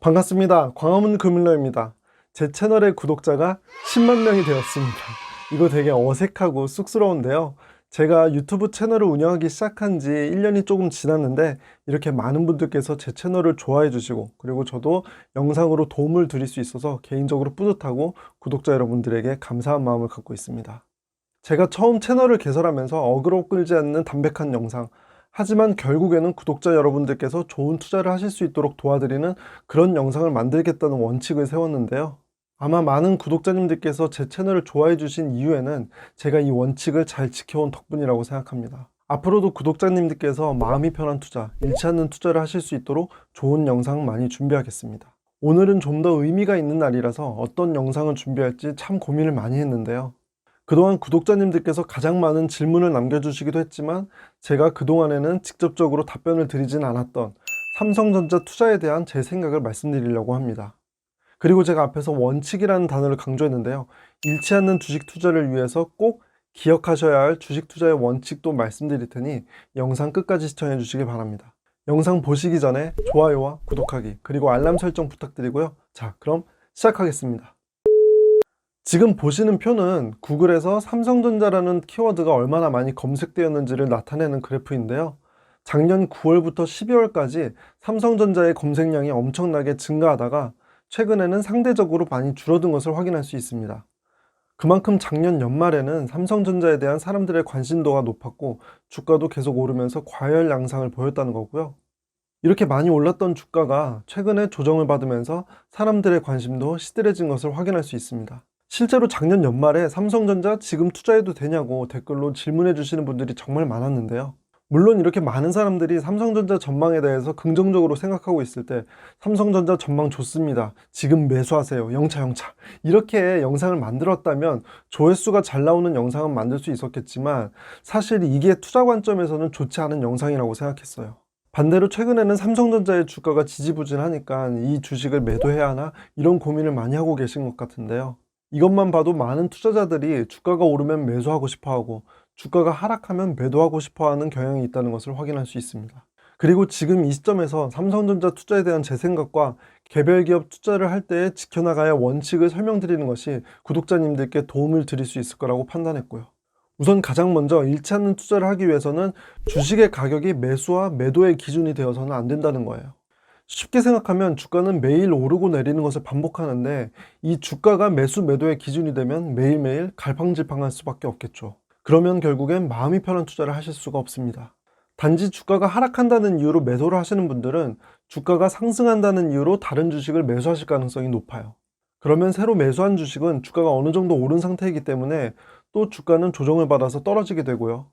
반갑습니다. 광화문 금일러입니다. 제 채널의 구독자가 10만 명이 되었습니다. 이거 되게 어색하고 쑥스러운데요. 제가 유튜브 채널을 운영하기 시작한 지 1년이 조금 지났는데 이렇게 많은 분들께서 제 채널을 좋아해 주시고, 그리고 저도 영상으로 도움을 드릴 수 있어서 개인적으로 뿌듯하고 구독자 여러분들에게 감사한 마음을 갖고 있습니다. 제가 처음 채널을 개설하면서 어그로 끌지 않는 담백한 영상, 하지만 결국에는 구독자 여러분들께서 좋은 투자를 하실 수 있도록 도와드리는 그런 영상을 만들겠다는 원칙을 세웠는데요. 아마 많은 구독자님들께서 제 채널을 좋아해 주신 이유에는 제가 이 원칙을 잘 지켜온 덕분이라고 생각합니다. 앞으로도 구독자님들께서 마음이 편한 투자, 잃지 않는 투자를 하실 수 있도록 좋은 영상 많이 준비하겠습니다. 오늘은 좀 더 의미가 있는 날이라서 어떤 영상을 준비할지 참 고민을 많이 했는데요. 그동안 구독자님들께서 가장 많은 질문을 남겨주시기도 했지만 제가 그동안에는 직접적으로 답변을 드리진 않았던 삼성전자 투자에 대한 제 생각을 말씀드리려고 합니다. 그리고 제가 앞에서 원칙이라는 단어를 강조했는데요. 잃지 않는 주식 투자를 위해서 꼭 기억하셔야 할 주식 투자의 원칙도 말씀드릴 테니 영상 끝까지 시청해 주시기 바랍니다. 영상 보시기 전에 좋아요와 구독하기, 그리고 알람 설정 부탁드리고요. 자, 그럼 시작하겠습니다. 지금 보시는 표는 구글에서 삼성전자라는 키워드가 얼마나 많이 검색되었는지를 나타내는 그래프인데요. 작년 9월부터 12월까지 삼성전자의 검색량이 엄청나게 증가하다가 최근에는 상대적으로 많이 줄어든 것을 확인할 수 있습니다. 그만큼 작년 연말에는 삼성전자에 대한 사람들의 관심도가 높았고 주가도 계속 오르면서 과열 양상을 보였다는 거고요. 이렇게 많이 올랐던 주가가 최근에 조정을 받으면서 사람들의 관심도 시들해진 것을 확인할 수 있습니다. 실제로 작년 연말에 삼성전자 지금 투자해도 되냐고 댓글로 질문해 주시는 분들이 정말 많았는데요. 물론 이렇게 많은 사람들이 삼성전자 전망에 대해서 긍정적으로 생각하고 있을 때 삼성전자 전망 좋습니다, 지금 매수하세요, 영차 이렇게 영상을 만들었다면 조회수가 잘 나오는 영상은 만들 수 있었겠지만 사실 이게 투자 관점에서는 좋지 않은 영상이라고 생각했어요. 반대로 최근에는 삼성전자의 주가가 지지부진하니까 이 주식을 매도해야 하나 이런 고민을 많이 하고 계신 것 같은데요. 이것만 봐도 많은 투자자들이 주가가 오르면 매수하고 싶어하고 주가가 하락하면 매도하고 싶어하는 경향이 있다는 것을 확인할 수 있습니다. 그리고 지금 이 시점에서 삼성전자 투자에 대한 제 생각과 개별 기업 투자를 할 때 지켜나가야 할 원칙을 설명드리는 것이 구독자님들께 도움을 드릴 수 있을 거라고 판단했고요. 우선 가장 먼저 잃지 않는 투자를 하기 위해서는 주식의 가격이 매수와 매도의 기준이 되어서는 안 된다는 거예요. 쉽게 생각하면 주가는 매일 오르고 내리는 것을 반복하는데 이 주가가 매수 매도의 기준이 되면 매일매일 갈팡질팡할 수밖에 없겠죠. 그러면 결국엔 마음이 편한 투자를 하실 수가 없습니다. 단지 주가가 하락한다는 이유로 매도를 하시는 분들은 주가가 상승한다는 이유로 다른 주식을 매수하실 가능성이 높아요. 그러면 새로 매수한 주식은 주가가 어느 정도 오른 상태이기 때문에 또 주가는 조정을 받아서 떨어지게 되고요.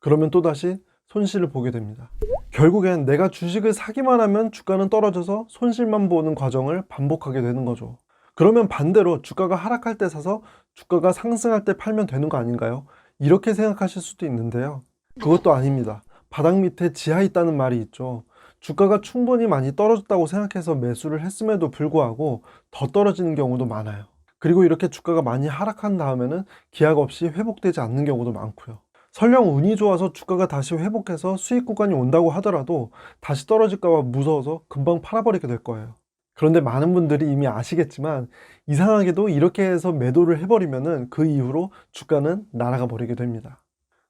그러면 또다시 손실을 보게 됩니다. 결국엔 내가 주식을 사기만 하면 주가는 떨어져서 손실만 보는 과정을 반복하게 되는 거죠. 그러면 반대로 주가가 하락할 때 사서 주가가 상승할 때 팔면 되는 거 아닌가요? 이렇게 생각하실 수도 있는데요. 그것도 아닙니다. 바닥 밑에 지하 있다는 말이 있죠. 주가가 충분히 많이 떨어졌다고 생각해서 매수를 했음에도 불구하고 더 떨어지는 경우도 많아요. 그리고 이렇게 주가가 많이 하락한 다음에는 기약 없이 회복되지 않는 경우도 많고요. 설령 운이 좋아서 주가가 다시 회복해서 수익 구간이 온다고 하더라도 다시 떨어질까 봐 무서워서 금방 팔아버리게 될 거예요. 그런데 많은 분들이 이미 아시겠지만 이상하게도 이렇게 해서 매도를 해버리면은 그 이후로 주가는 날아가 버리게 됩니다.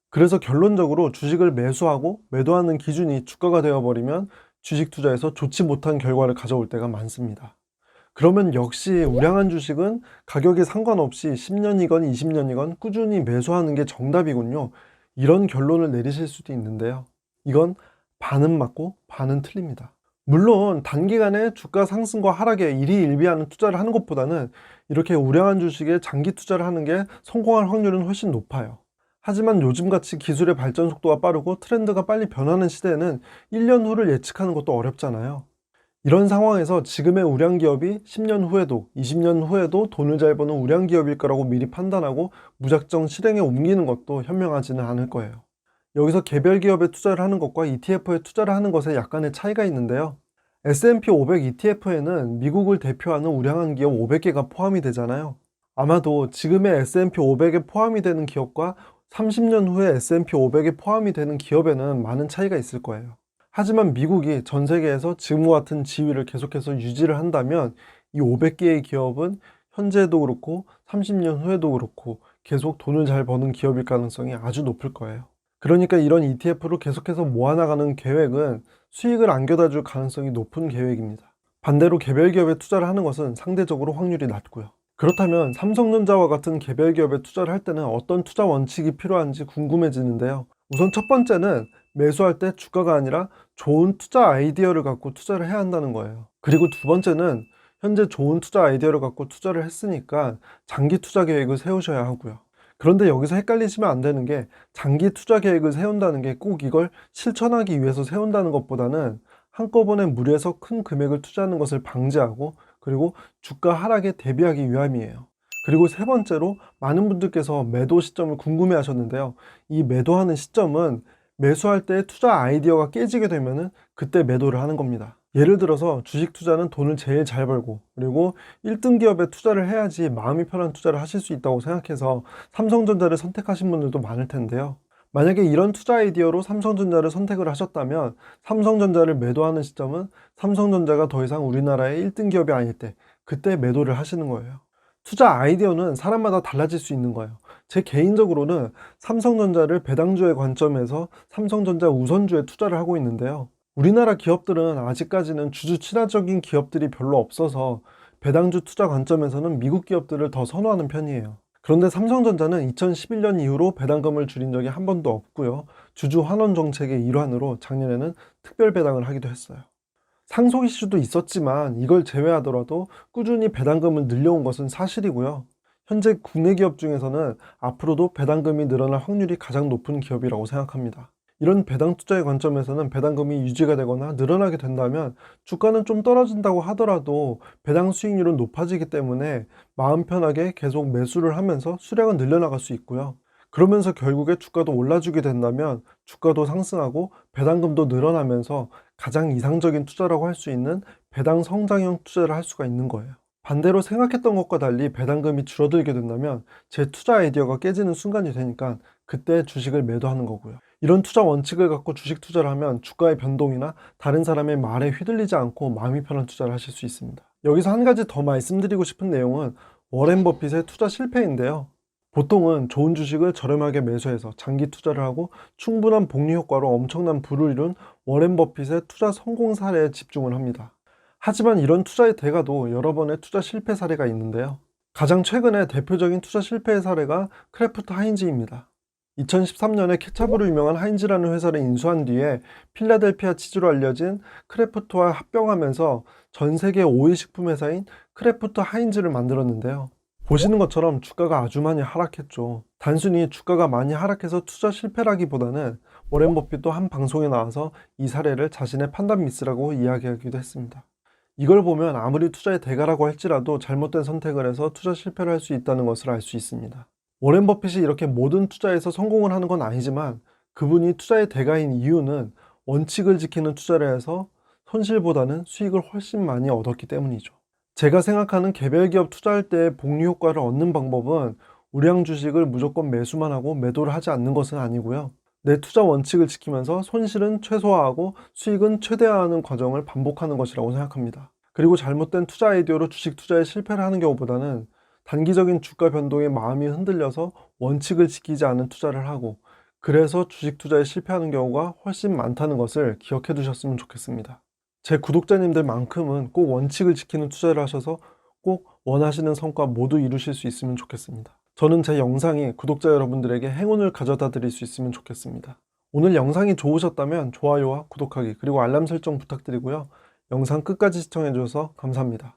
그래서 결론적으로 주식을 매수하고 매도하는 기준이 주가가 되어버리면 주식 투자에서 좋지 못한 결과를 가져올 때가 많습니다. 그러면 역시 우량한 주식은 가격에 상관없이 10년이건 20년이건 꾸준히 매수하는 게 정답이군요, 이런 결론을 내리실 수도 있는데요. 이건 반은 맞고 반은 틀립니다. 물론 단기간에 주가 상승과 하락에 일희일비하는 투자를 하는 것보다는 이렇게 우량한 주식에 장기 투자를 하는 게 성공할 확률은 훨씬 높아요. 하지만 요즘같이 기술의 발전 속도가 빠르고 트렌드가 빨리 변하는 시대에는 1년 후를 예측하는 것도 어렵잖아요. 이런 상황에서 지금의 우량 기업이 10년 후에도 20년 후에도 돈을 잘 버는 우량 기업일 거라고 미리 판단하고 무작정 실행에 옮기는 것도 현명하지는 않을 거예요. 여기서 개별 기업에 투자를 하는 것과 ETF에 투자를 하는 것에 약간의 차이가 있는데요. S&P 500 ETF에는 미국을 대표하는 우량한 기업 500개가 포함이 되잖아요. 아마도 지금의 S&P 500에 포함이 되는 기업과 30년 후에 S&P 500에 포함이 되는 기업에는 많은 차이가 있을 거예요. 하지만 미국이 전 세계에서 지금과 같은 지위를 계속해서 유지를 한다면 이 500개의 기업은 현재도 그렇고 30년 후에도 그렇고 계속 돈을 잘 버는 기업일 가능성이 아주 높을 거예요. 그러니까 이런 ETF로 계속해서 모아나가는 계획은 수익을 안겨다 줄 가능성이 높은 계획입니다. 반대로 개별 기업에 투자를 하는 것은 상대적으로 확률이 낮고요. 그렇다면 삼성전자와 같은 개별 기업에 투자를 할 때는 어떤 투자 원칙이 필요한지 궁금해지는데요. 우선 첫 번째는 매수할 때 주가가 아니라 좋은 투자 아이디어를 갖고 투자를 해야 한다는 거예요. 그리고 두 번째는 현재 좋은 투자 아이디어를 갖고 투자를 했으니까 장기 투자 계획을 세우셔야 하고요. 그런데 여기서 헷갈리시면 안 되는 게, 장기 투자 계획을 세운다는 게 꼭 이걸 실천하기 위해서 세운다는 것보다는 한꺼번에 무리해서 큰 금액을 투자하는 것을 방지하고, 그리고 주가 하락에 대비하기 위함이에요. 그리고 세 번째로, 많은 분들께서 매도 시점을 궁금해 하셨는데요. 이 매도하는 시점은 매수할 때 투자 아이디어가 깨지게 되면은 그때 매도를 하는 겁니다. 예를 들어서 주식 투자는 돈을 제일 잘 벌고, 그리고 1등 기업에 투자를 해야지 마음이 편한 투자를 하실 수 있다고 생각해서 삼성전자를 선택하신 분들도 많을 텐데요. 만약에 이런 투자 아이디어로 삼성전자를 선택을 하셨다면 삼성전자를 매도하는 시점은 삼성전자가 더 이상 우리나라의 1등 기업이 아닐 때, 그때 매도를 하시는 거예요. 투자 아이디어는 사람마다 달라질 수 있는 거예요. 제 개인적으로는 삼성전자를 배당주의 관점에서 삼성전자 우선주에 투자를 하고 있는데요. 우리나라 기업들은 아직까지는 주주 친화적인 기업들이 별로 없어서 배당주 투자 관점에서는 미국 기업들을 더 선호하는 편이에요. 그런데 삼성전자는 2011년 이후로 배당금을 줄인 적이 한 번도 없고요. 주주 환원 정책의 일환으로 작년에는 특별 배당을 하기도 했어요. 상속 이슈도 있었지만 이걸 제외하더라도 꾸준히 배당금을 늘려온 것은 사실이고요. 현재 국내 기업 중에서는 앞으로도 배당금이 늘어날 확률이 가장 높은 기업이라고 생각합니다. 이런 배당 투자의 관점에서는 배당금이 유지가 되거나 늘어나게 된다면 주가는 좀 떨어진다고 하더라도 배당 수익률은 높아지기 때문에 마음 편하게 계속 매수를 하면서 수량은 늘려나갈 수 있고요. 그러면서 결국에 주가도 올라주게 된다면 주가도 상승하고 배당금도 늘어나면서 가장 이상적인 투자라고 할 수 있는 배당 성장형 투자를 할 수가 있는 거예요. 반대로 생각했던 것과 달리 배당금이 줄어들게 된다면 제 투자 아이디어가 깨지는 순간이 되니까 그때 주식을 매도하는 거고요. 이런 투자 원칙을 갖고 주식 투자를 하면 주가의 변동이나 다른 사람의 말에 휘둘리지 않고 마음이 편한 투자를 하실 수 있습니다. 여기서 한 가지 더 말씀드리고 싶은 내용은 워렌 버핏의 투자 실패인데요. 보통은 좋은 주식을 저렴하게 매수해서 장기 투자를 하고 충분한 복리 효과로 엄청난 부를 이룬 워렌 버핏의 투자 성공 사례에 집중을 합니다. 하지만 이런 투자의 대가도 여러 번의 투자 실패 사례가 있는데요. 가장 최근에 대표적인 투자 실패의 사례가 크래프트 하인즈입니다. 2013년에 케찹으로 유명한 하인즈라는 회사를 인수한 뒤에 필라델피아 치즈로 알려진 크래프트와 합병하면서 전 세계 5위 식품 회사인 크래프트 하인즈를 만들었는데요. 보시는 것처럼 주가가 아주 많이 하락했죠. 단순히 주가가 많이 하락해서 투자 실패라기보다는 워렌 버핏도 한 방송에 나와서 이 사례를 자신의 판단 미스라고 이야기하기도 했습니다. 이걸 보면 아무리 투자의 대가라고 할지라도 잘못된 선택을 해서 투자 실패를 할 수 있다는 것을 알 수 있습니다. 워렌 버핏이 이렇게 모든 투자에서 성공을 하는 건 아니지만 그분이 투자의 대가인 이유는 원칙을 지키는 투자를 해서 손실보다는 수익을 훨씬 많이 얻었기 때문이죠. 제가 생각하는 개별 기업 투자할 때 복리 효과를 얻는 방법은 우량 주식을 무조건 매수만 하고 매도를 하지 않는 것은 아니고요. 내 투자 원칙을 지키면서 손실은 최소화하고 수익은 최대화하는 과정을 반복하는 것이라고 생각합니다. 그리고 잘못된 투자 아이디어로 주식 투자에 실패를 하는 경우보다는 단기적인 주가 변동에 마음이 흔들려서 원칙을 지키지 않은 투자를 하고, 그래서 주식 투자에 실패하는 경우가 훨씬 많다는 것을 기억해 두셨으면 좋겠습니다. 제 구독자님들만큼은 꼭 원칙을 지키는 투자를 하셔서 꼭 원하시는 성과 모두 이루실 수 있으면 좋겠습니다. 저는 제 영상이 구독자 여러분들에게 행운을 가져다 드릴 수 있으면 좋겠습니다. 오늘 영상이 좋으셨다면 좋아요와 구독하기, 그리고 알람 설정 부탁드리고요. 영상 끝까지 시청해 주셔서 감사합니다.